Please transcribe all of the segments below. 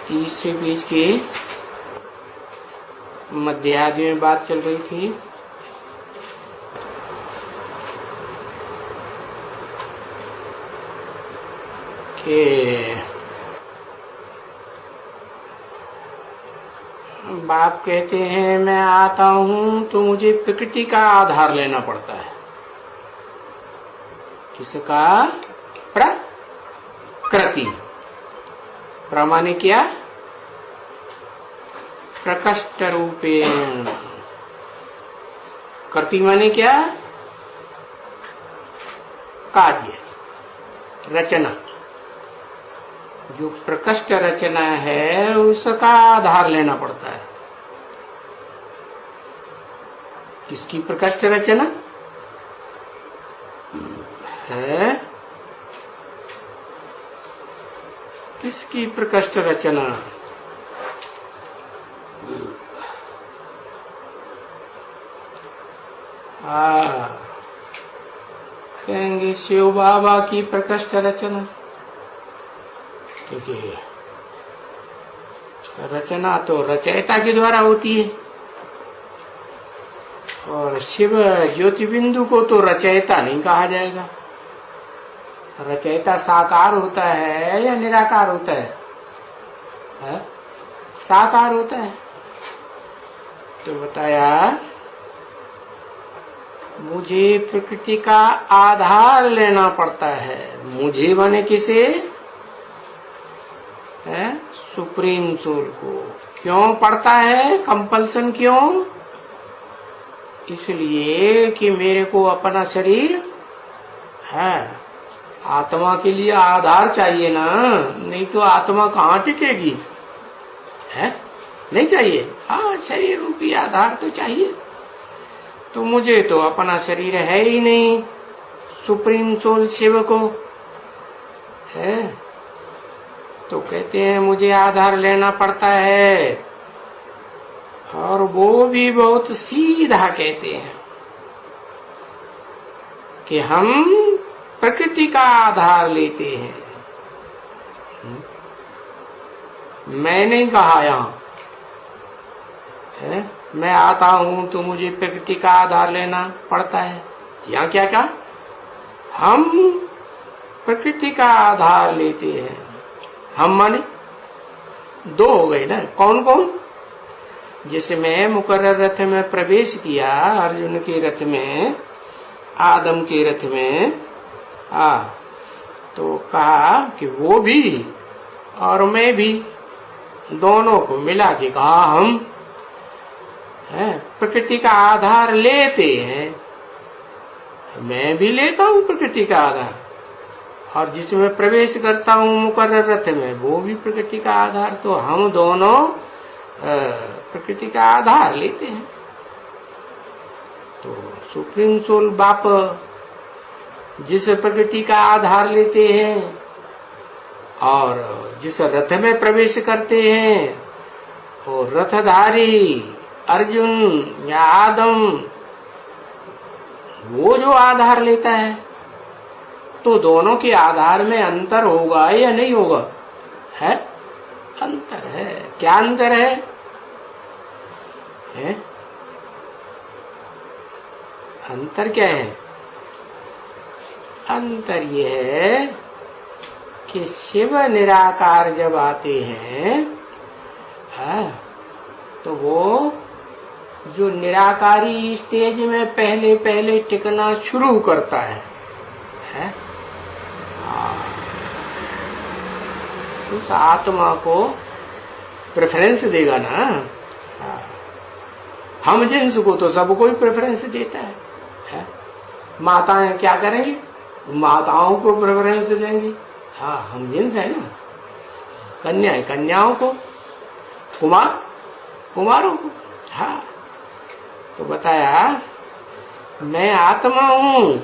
तीसरे पेज के मध्यार्ध में बात चल रही थी कि बाप कहते हैं मैं आता हूं तो मुझे प्रकृति का आधार लेना पड़ता है। किसका? प्रकृति। प्रमाणे क्या? प्रकष्ट रूपेण। कृति माने क्या? कार्य, रचना। जो प्रकष्ट रचना है उसका आधार लेना पड़ता है। किसकी प्रकष्ट रचना है? किसकी प्रकष्ट रचना? कहेंगे शिव बाबा की प्रकष्ट रचना, क्योंकि रचना तो रचयिता के द्वारा होती है और शिव ज्योति बिंदु को तो रचयिता नहीं कहा जाएगा। रचयिता साकार होता है या निराकार होता है? साकार होता है। तो बताया मुझे प्रकृति का आधार लेना पड़ता है। मुझे माने किसे? सुप्रीम सोल को। क्यों पड़ता है? कंपल्सन क्यों? इसलिए कि मेरे को अपना शरीर है, आत्मा के लिए आधार चाहिए ना, नहीं तो आत्मा कहाँ टिकेगी? है नहीं चाहिए? हाँ, शरीर रूपी आधार तो चाहिए। तो मुझे तो अपना शरीर है ही नहीं, सुप्रीम सोल शिव को है। तो कहते हैं मुझे आधार लेना पड़ता है, और वो भी बहुत सीधा कहते हैं कि हम प्रकृति का आधार लेते हैं। मैं नहीं कहा यहां है, मैं आता हूं तो मुझे प्रकृति का आधार लेना पड़ता है। यहां क्या कहा? हम प्रकृति का आधार लेते हैं। हम माने दो हो गए ना। कौन कौन? जैसे मैं मुकर्रर रथ में प्रवेश किया, अर्जुन के रथ में, आदम के रथ में, तो कहा कि वो भी और मैं भी, दोनों को मिला के कहा हम प्रकृति का आधार लेते हैं। मैं भी लेता हूं प्रकृति का आधार, और जिसमें प्रवेश करता हूं मुकर्रर रथ में, वो भी प्रकृति का आधार। तो हम दोनों प्रकृति का आधार लेते हैं। तो सुप्रीम सोल बाप जिस प्रकृति का आधार लेते हैं और जिस रथ में प्रवेश करते हैं, वो रथधारी अर्जुन या आदम, वो जो आधार लेता है, तो दोनों के आधार में अंतर होगा या नहीं होगा? है, अंतर है। क्या अंतर है? अंतर क्या है? अंतर ये है कि शिव निराकार जब आते हैं, तो वो जो निराकारी स्टेज में पहले पहले टिकना शुरू करता है, उस आत्मा को प्रेफरेंस देगा ना। हम जिन्स को तो सबको ही प्रेफरेंस देता है। माताएं क्या करेंगी? माताओं को प्रेफरेंस देंगी। हाँ, हम जिन्स है ना। कन्याएं कन्याओं को, कुमार कुमारों को। हाँ, तो बताया मैं आत्मा हूं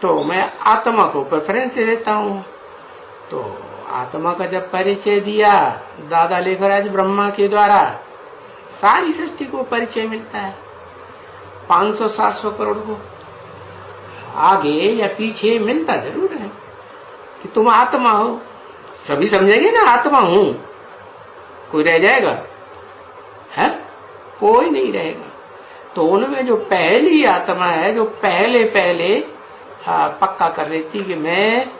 तो मैं आत्मा को प्रेफरेंस देता हूं। तो आत्मा का जब परिचय दिया दादा लेखराज ब्रह्मा के द्वारा, सारी सृष्टि को परिचय मिलता है, 500-700 करोड़ को। आगे या पीछे मिलता जरूर है कि तुम आत्मा हो। सभी समझेंगे ना आत्मा हूं, कोई रह जाएगा? है? कोई नहीं रहेगा। तो उनमें जो पहली आत्मा है, जो पहले पहले पक्का कर लेती कि मैं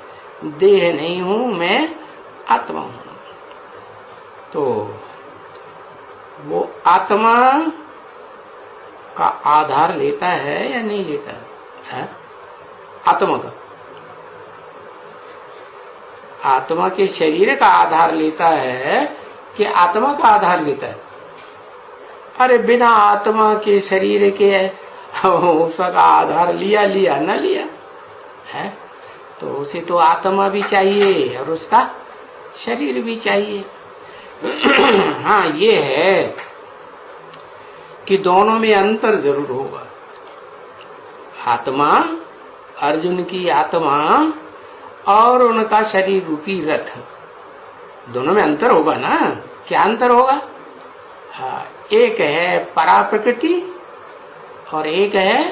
देह नहीं हूं, मैं आत्मा हूं, तो वो आत्मा का आधार लेता है या नहीं लेता है? आत्मा का, आत्मा के शरीर का आधार लेता है कि आत्मा का आधार लेता है? अरे बिना आत्मा के शरीर के उसका आधार लिया लिया न लिया है, तो उसे तो आत्मा भी चाहिए और उसका शरीर भी चाहिए। हाँ, ये है कि दोनों में अंतर जरूर होगा। आत्मा, अर्जुन की आत्मा और उनका शरीर रूपी रथ, दोनों में अंतर होगा ना? क्या अंतर होगा? हाँ, एक है परा प्रकृति और एक है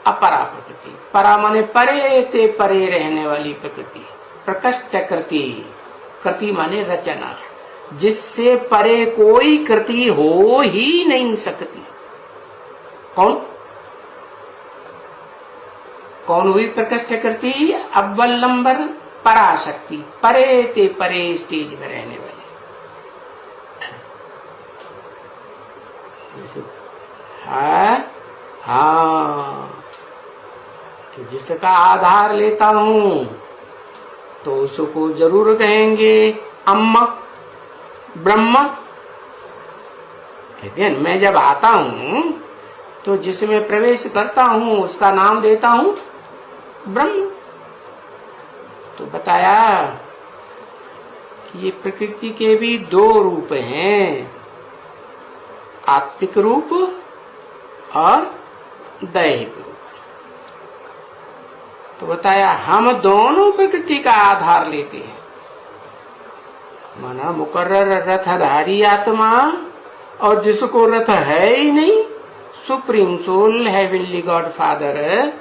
अपरा प्रकृति। परा माने परे ते परे रहने वाली प्रकृति, प्रकृष्ट कृति, कृति माने रचना, जिससे परे कोई कृति हो ही नहीं सकती। कौन कौन हुई प्रकृष्ट कृति? अव्वल नंबर पराशक्ति, परे ते परे स्टेज में रहने वाली। हाँ, तो जिसका आधार लेता हूं तो उसको जरूर कहेंगे अम्मा ब्रह्मा। कहते हैं मैं जब आता हूं तो जिसमें प्रवेश करता हूं उसका नाम देता हूं ब्रह्म। तो बताया कि ये प्रकृति के भी दो रूप हैं, आत्मिक रूप और दैहिक रूप। तो बताया हम दोनों प्रकृति का आधार लेते हैं, माना मुकर्रर रथधारी आत्मा और जिसको रथ है ही नहीं, supreme soul heavenly God father,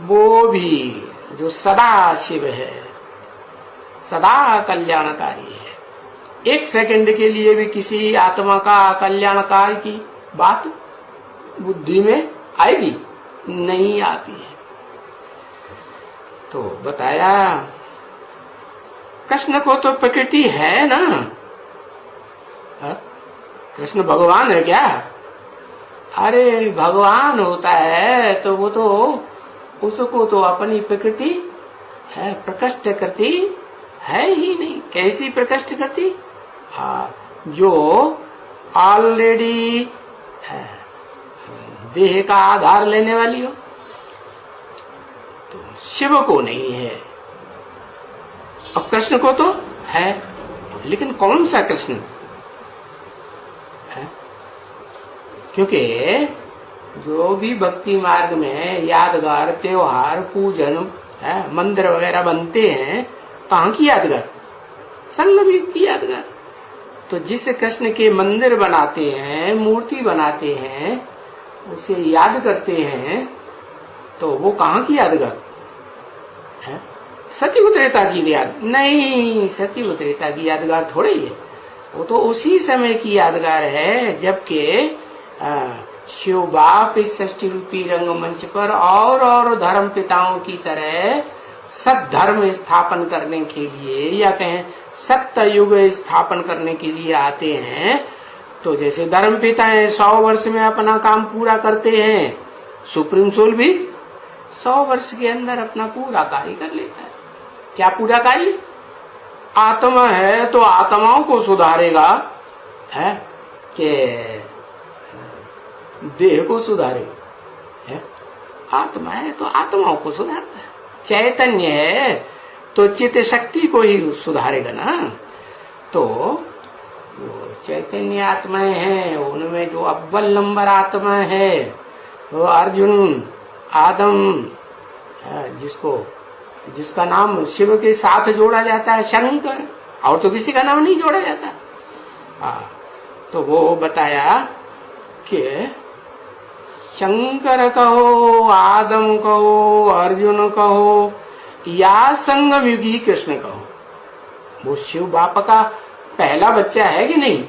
वो भी जो सदा शिव है, सदा कल्याणकारी है। एक सेकंड के लिए भी किसी आत्मा का कल्याणकार की बात बुद्धि में आएगी? नहीं आती है। तो बताया कृष्ण को तो प्रकृति है ना, कृष्ण भगवान है क्या? अरे भगवान होता है तो वो तो उसको तो अपनी प्रकृति है, प्रकृष्ट कृति है ही नहीं। कैसी प्रकृष्ट कृति? हाँ, जो ऑलरेडी देह का आधार लेने वाली हो। तो शिव को नहीं है और कृष्ण को तो है, लेकिन कौन सा कृष्ण है? क्योंकि जो भी भक्ति मार्ग में यादगार, त्योहार, पूजन, मंदिर वगैरह बनते हैं, कहाँ की यादगार? संगम की यादगार। तो जिस कृष्ण के मंदिर बनाते हैं, मूर्ति बनाते हैं, उसे याद करते हैं, तो वो कहाँ की यादगार है? सत्युग त्रेता की याद नहीं, सत्युग त्रेता की यादगार थोड़ी है। वो तो उसी समय की यादगार है जबकि शिव बाप इस सृष्टि रूपी रंगमंच पर और धर्म पिताओं की तरह सद्धर्म स्थापन करने के लिए, या कहें सत्य युग स्थापन करने के लिए आते हैं। तो जैसे धर्म पिता है 100 वर्ष में अपना काम पूरा करते हैं, सुप्रीम सोल भी 100 वर्ष के अंदर अपना पूरा कार्य कर लेता है। क्या पूरा कार्य? आत्मा है तो आत्माओं को सुधारेगा, है कि देह को सुधारेगा? है? आत्मा है तो आत्माओं को सुधारता है। चैतन्य है तो चित्त शक्ति को ही सुधारेगा ना। तो वो चैतन्य आत्माएं हैं, उनमें जो अव्वल नंबर आत्मा है वो अर्जुन, आदम, जिसका नाम शिव के साथ जोड़ा जाता है शंकर, और तो किसी का नाम नहीं जोड़ा जाता। तो वो बताया कि शंकर कहो, आदम कहो, अर्जुन कहो या संगम युगी कृष्ण कहो, वो शिव बाप का पहला बच्चा है कि नहीं?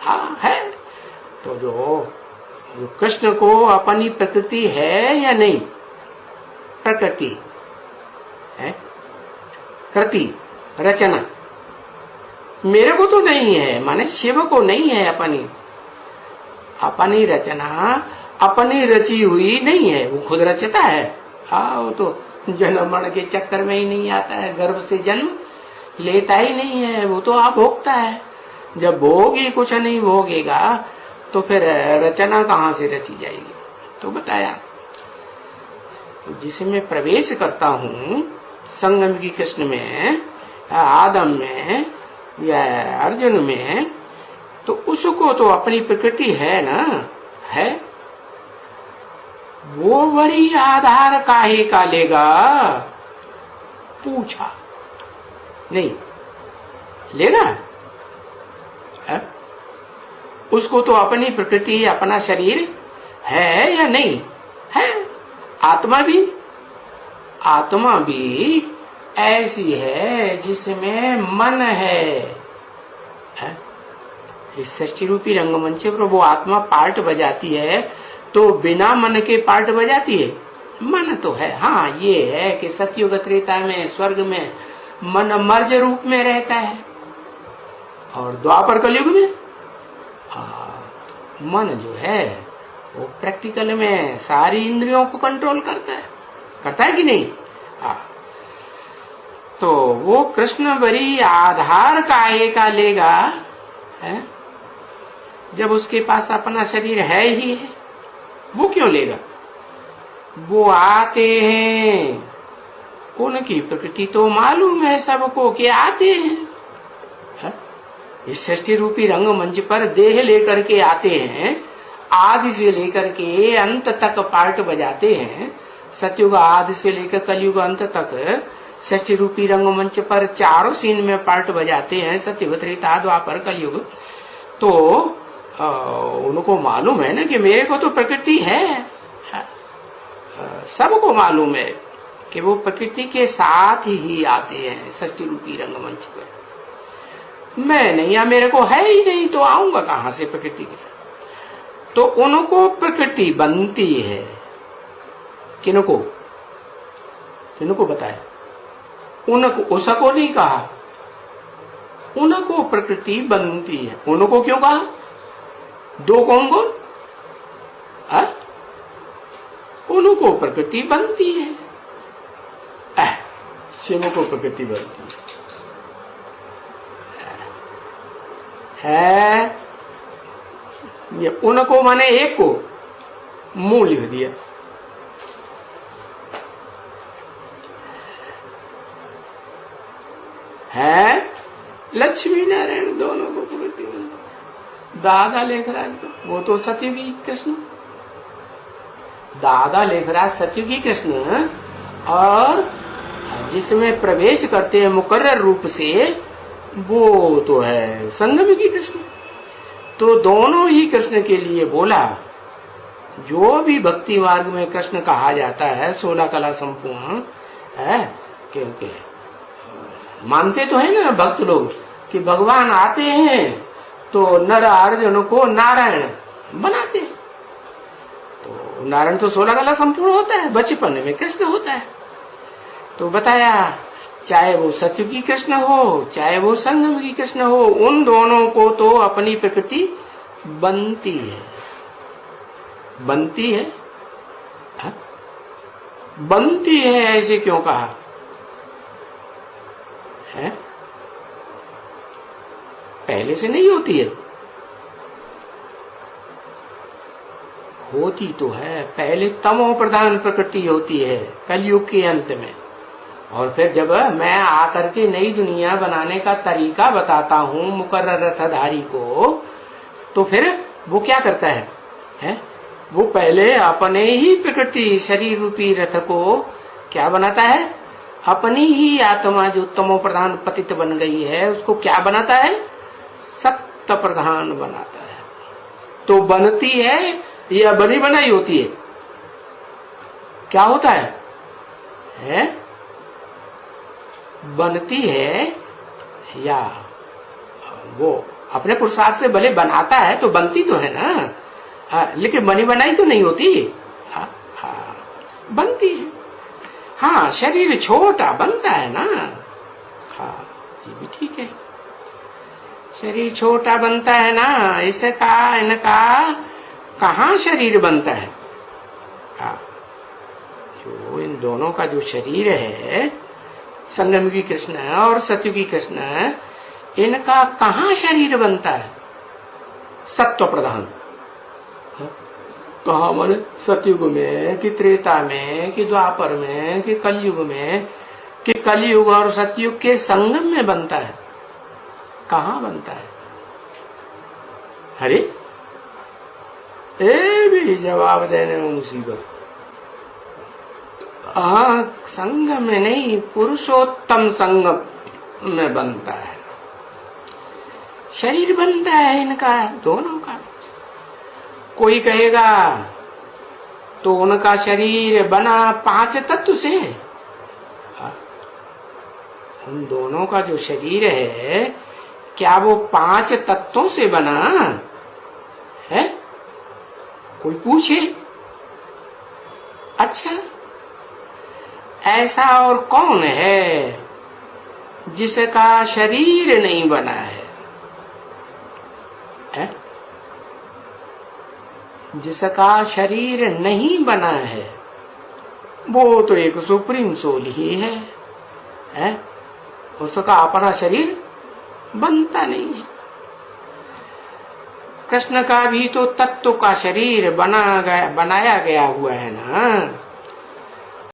हाँ है। तो जो कृष्ण को अपनी प्रकृति है या नहीं? प्रकृति है, कृति, रचना मेरे को तो नहीं है, माने शिव को नहीं है अपनी रचना, अपनी रची हुई नहीं है। वो खुद रचता है। हाँ, वो तो जन्म मरण के चक्कर में ही नहीं आता है, गर्भ से जन्म लेता ही नहीं है, वो तो आप भोगता है। जब भोगी कुछ नहीं भोगेगा तो फिर रचना कहां से रची जाएगी? तो बताया, तो जिसमें प्रवेश करता हूं संगम की कृष्ण में, आदम में या अर्जुन में, तो उसको तो अपनी प्रकृति है ना, है। वो वही आधार काहे का लेगा? पूछा नहीं लेगा है? उसको तो अपनी प्रकृति, अपना शरीर है या नहीं है? आत्मा भी ऐसी है जिसमें मन है? इस सृष्टि रूपी रंगमंच पर वो आत्मा पार्ट बजाती है, तो बिना मन के पार्ट बजाती है? मन तो है। हाँ, ये है कि सतयुग त्रेता में स्वर्ग में मन मर्ज रूप में रहता है, और द्वापर कलयुग में मन जो है वो प्रैक्टिकल में सारी इंद्रियों को कंट्रोल करता है कि नहीं? तो वो कृष्ण बरी आधार काहे का लेगा है? जब उसके पास अपना शरीर है ही है, वो क्यों लेगा? वो आते हैं, उनकी प्रकृति तो मालूम है सबको कि आते हैं। इस सृष्टि रूपी रंगमंच पर देह लेकर के आते हैं, आदि से लेकर के अंत तक पार्ट बजाते हैं। सतयुग आदि से लेकर कलयुग अंत तक सृष्टि रूपी रंगमंच पर चारों सीन में पार्ट बजाते हैं, सतयुग त्रेता द्वापर कलयुग। तो उनको मालूम है ना कि मेरे को तो प्रकृति है। सबको मालूम है कि वो प्रकृति के साथ ही आते हैं सृष्टि रूपी रंगमंच पर। मैं नहीं, या मेरे को है ही नहीं, तो आऊंगा कहां से प्रकृति के साथ? तो उनको प्रकृति बनती है। किनको बताया? उनको, उसको नहीं कहा, उनको प्रकृति बनती है। उनको क्यों कहा? दो कौन? उनको प्रकृति बनती है। शिव को प्रकृति बनती है। ये उनको माने एक को मुंह लिख दिया। है लक्ष्मी नारायण दोनों को प्रकृति बनती। दादा लेखराज को, वो तो सतयुगी कृष्ण, दादा लेखराज सतयुगी कृष्ण, और जिसमें प्रवेश करते हैं मुकर्रर रूप से, वो तो है संगमी कृष्ण। तो दोनों ही कृष्ण के लिए बोला। जो भी भक्ति मार्ग में कृष्ण कहा जाता है 16 कला संपूर्ण है, क्योंकि मानते तो है ना भक्त लोग कि भगवान आते हैं तो नर अर्जुन को नारायण बनाते हैं। तो नारायण तो 16 कला संपूर्ण होता है, बचपन में कृष्ण होता है। तो बताया, चाहे वो सतयुगी कृष्ण हो, चाहे वो संगमी कृष्ण हो, उन दोनों को तो अपनी प्रकृति बनती है। बनती है, हा? बनती है ऐसे क्यों कहा है? पहले से नहीं होती है? होती तो है। पहले तमो प्रधान प्रकृति होती है कलयुग के अंत में, और फिर जब मैं आकर के नई दुनिया बनाने का तरीका बताता हूं मुकर्रर रथधारी को, तो फिर वो क्या करता है? वो पहले अपने ही प्रकृति शरीर रूपी रथ को क्या बनाता है? अपनी ही आत्मा जो तमो प्रधान पतित बन गई है, उसको क्या बनाता है? सत्य प्रधान बनाता है। तो बनती है या बनी बनाई होती है? क्या होता है? बनती है या वो अपने पुरुषार्थ से भले बनाता है तो बनती तो है ना, लेकिन बनी बनाई तो नहीं होती। हाँ, हाँ, बनती है। हाँ, शरीर छोटा बनता है ना। हाँ, ये भी ठीक है, शरीर छोटा बनता है ना। इसका इनका कहाँ शरीर बनता है? हाँ, जो इन दोनों का जो शरीर है, संगमयुगी कृष्ण और सतयुगी कृष्ण, इनका कहाँ शरीर बनता है? सत्व प्रधान। कहा माने? सतयुग में कि त्रेता में कि द्वापर में कि कलयुग में, कि कलयुग और सतयुग के संगम में बनता है? कहाँ बनता है? अरे ए भी जवाब देने में मुसीबत। संगम में नहीं, पुरुषोत्तम संगम में बनता है। शरीर बनता है इनका दोनों का। कोई कहेगा तो उनका शरीर बना 5 तत्व से। उन दोनों का जो शरीर है, क्या वो 5 तत्वों से बना है? कोई पूछे? अच्छा, ऐसा और कौन है जिसका शरीर नहीं बना है? जिसका शरीर नहीं बना है वो तो एक सुप्रीम सोल ही है? उसका अपना शरीर बनता नहीं है। कृष्ण का भी तो तत्व का शरीर बनाया गया हुआ है ना।